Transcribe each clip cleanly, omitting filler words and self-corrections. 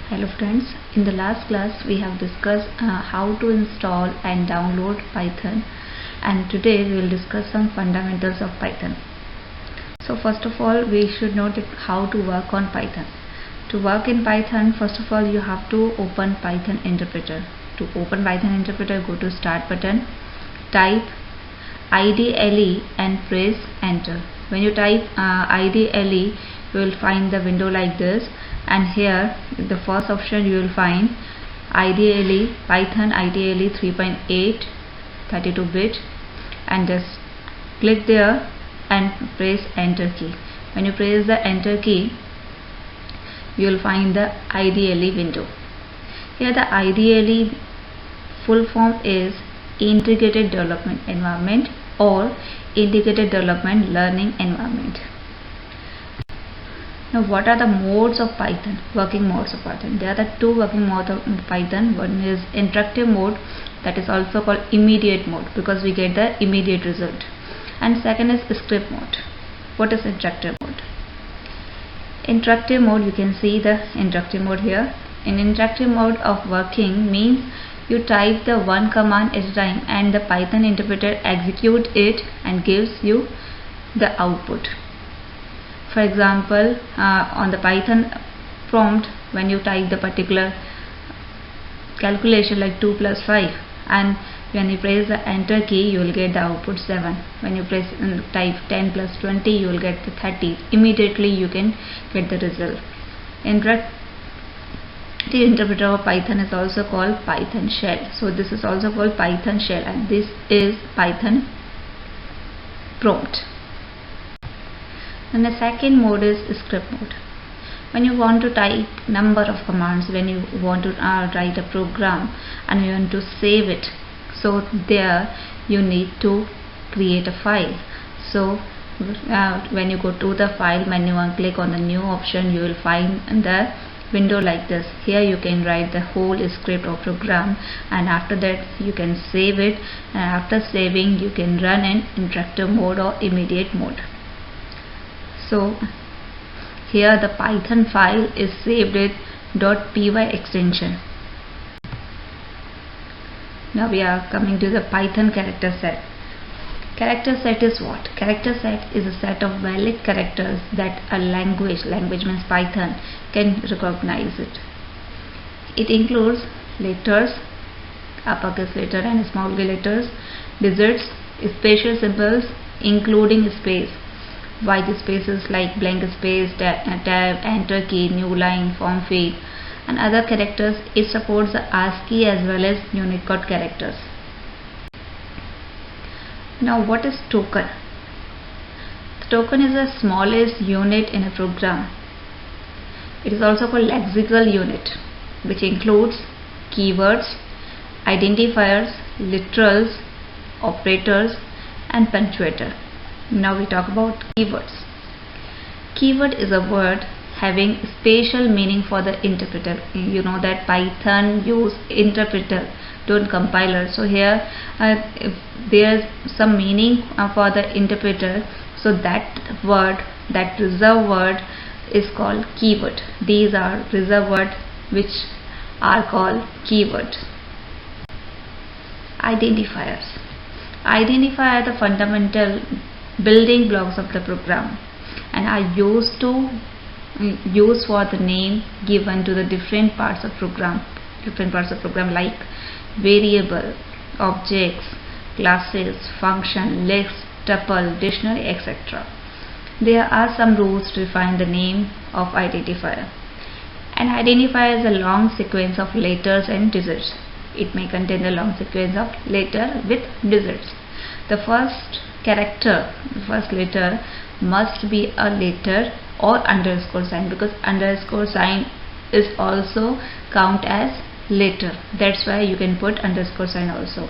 Hello friends, in the last class we have discussed how to install and download Python, and today we will discuss some fundamentals of Python. So first of all, we should know how to work on Python. To work in Python, first of all you have to open Python interpreter. To open Python interpreter, go to start button, type IDLE and press enter. When you type IDLE, you will find the window like this, and here the first option you will find IDLE, Python IDLE 3.8 32-bit, and just click there and press enter key. When you press the enter key, you will find the IDLE window. Here the IDLE full form is Integrated Development Environment or Integrated Development Learning Environment. Now what are the modes of Python, working modes of Python? There are the two working modes of Python. One is interactive mode, that is also called immediate mode because we get the immediate result, and second is script mode. What is interactive mode? Interactive mode, you can see the interactive mode here. In interactive mode of working means you type the one command at a time and the Python interpreter executes it and gives you the output. For example, on the Python prompt, when you type the particular calculation like 2 plus 5, and when you press the enter key, you will get the output 7. When you press type 10 plus 20, you will get the 30. Immediately you can get the result. The interpreter of Python is also called Python shell. So this is also called Python shell, and this is Python prompt. And the second mode is script mode. When you want to type number of commands, when you want to write a program and you want to save it, so there you need to create a file. So when you go to the file menu and click on the new option, you will find the window like this. Here you can write the whole script or program, and after that you can save it, and after saving you can run in interactive mode or immediate mode. So here the Python file is saved with .py extension. Now we are coming to the Python character set. Character set is what? Character set is a set of valid characters that a language means Python, can recognize it. It includes letters, uppercase letter and small letters, digits, special symbols including space, white spaces like blank space, tab, enter key, new line, form field, and other characters. It supports the ASCII as well as Unicode characters. Now what is token? The token is the smallest unit in a program. It is also called lexical unit, which includes keywords, identifiers, literals, operators, and punctuator. Now we talk about keywords. Keyword is a word having special meaning for the interpreter. You know that Python use interpreter, don't compiler. So here if there is some meaning for the interpreter, so that word, that reserved word is called keyword. These are reserved words which are called keywords. Identifiers. Identifiers are the fundamental building blocks of the program and are used for the name given to the different parts of program like variable, objects, classes, function, list, tuple, dictionary, etc. There are some rules to define the name of identifier. An identifier is a long sequence of letters and digits. It may contain a long sequence of letters with digits. The first character, the first letter must be a letter or underscore sign, because underscore sign is also count as letter. That's why you can put underscore sign also.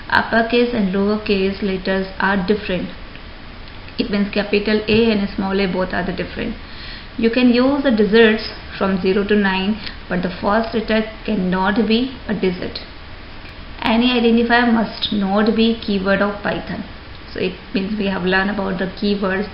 Uppercase and lowercase letters are different. It means capital A and small a both are the different. You can use the digits from 0 to 9, but the first letter cannot be a digit. Any identifier must not be keyword of Python. So it means we have learned about the keywords.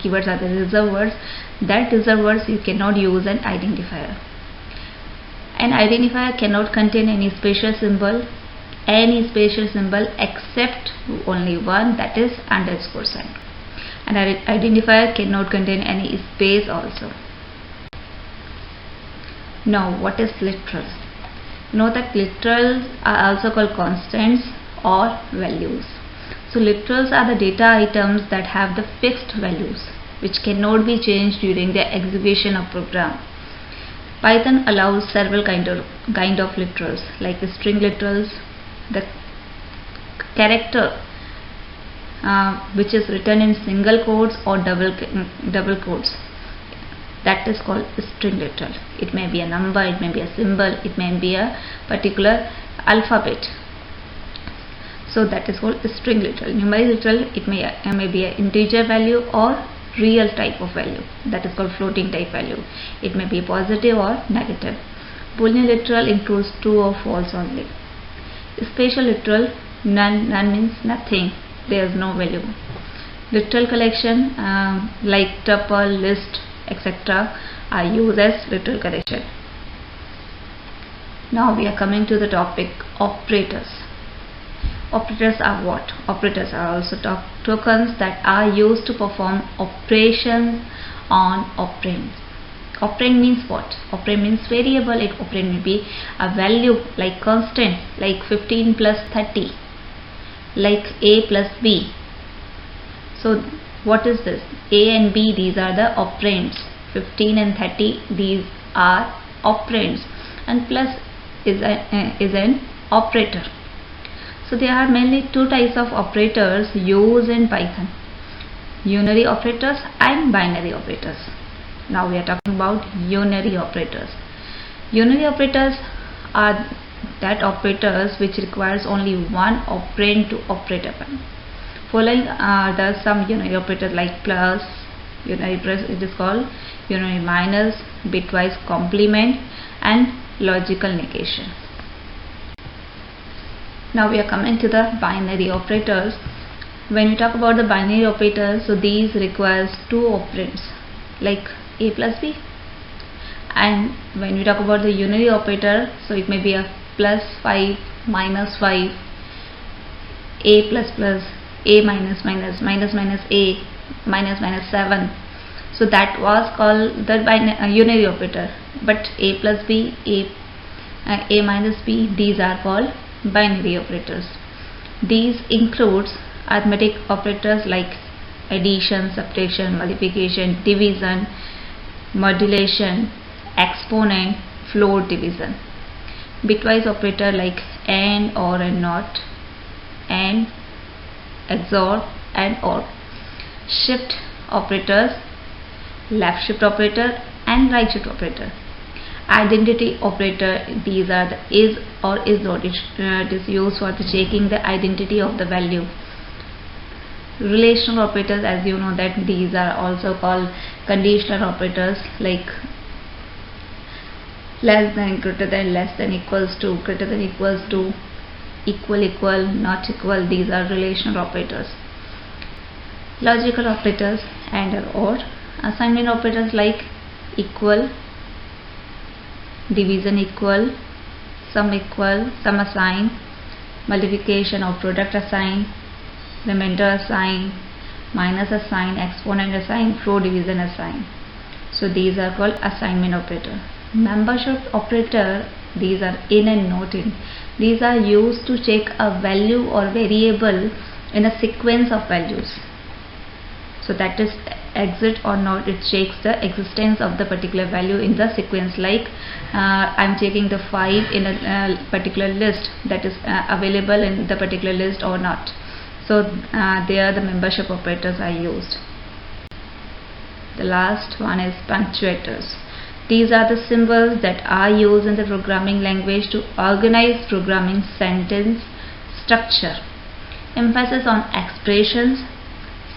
Keywords are the reserved words. That reserved words you cannot use an identifier. An identifier cannot contain any special symbol except only one, that is underscore sign. An identifier cannot contain any space also. Now, what is literals? Know that literals are also called constants or values. So literals are the data items that have the fixed values which cannot be changed during the execution of program. Python allows several kind of literals, like the string literals, the character which is written in single quotes or double quotes, that is called string literal. It may be a number, it may be a symbol, it may be a particular alphabet. So that is called string literal. Numeric literal, it may be an integer value or real type of value, that is called floating type value. It may be positive or negative. Boolean literal includes true or false only. Special literal, none means nothing, there is no value. Literal collection like tuple, list, etc. are used as literal collection. Now we are coming to the topic operators. Operators are what? Operators are also tokens that are used to perform operations on operands. Operand means what? Operand means variable. Operand may be a value like constant, like 15 plus 30, like a plus b. So what is this? A and b, these are the operands. 15 and 30, these are operands, and plus is an operator. So there are mainly two types of operators used in Python: unary operators and binary operators. Now we are talking about unary operators. Unary operators are that operators which requires only one operand to operate upon. Following are the some unary operators like plus, unary plus, it is called unary minus, bitwise complement, and logical negation. Now we are coming to the binary operators. When we talk about the binary operators, so these requires two operands like a plus b. And when we talk about the unary operator, so it may be a plus 5, minus 5, a plus plus, a minus minus, minus minus a, minus minus 7. So that was called the unary operator. But a plus b, a minus b, these are called binary operators. These includes arithmetic operators like addition, subtraction, multiplication, division, modulation, exponent, float division. Bitwise operator like AND, OR and NOT, AND, XOR and OR. Shift operators, left shift operator and right shift operator. Identity operator, these are the is or is not. It is used for the checking the identity of the value. Relational operators, as you know that these are also called conditional operators like less than, greater than, less than, equals to, greater than, equals to, equal, equal, not equal. These are relational operators. Logical operators and or. Assignment operators like equal, division equal, sum assign, multiplication or product assign, remainder assign, minus assign, exponent assign, float division assign. So these are called assignment operator. Membership operator, these are in and not in. These are used to check a value or variable in a sequence of values. So that is exit or not, it checks the existence of the particular value in the sequence. Like I am checking the 5 in a particular list, that is available in the particular list or not. So there the membership operators are used. The last one is punctuators. These are the symbols that are used in the programming language to organize programming sentence structure. Emphasis on expressions,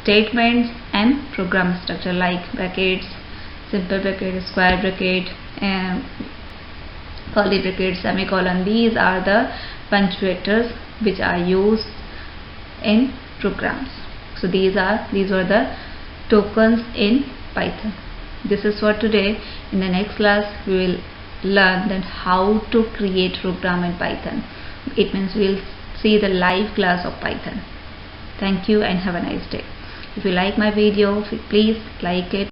statements and program structure like brackets, simple bracket, square bracket, curly bracket, semicolon. These are the punctuators which are used in programs. So these were the tokens in Python. This is for today. In the next class we will learn then how to create program in Python. It means we'll see the live class of Python. Thank you and have a nice day. If you like my video, please like it.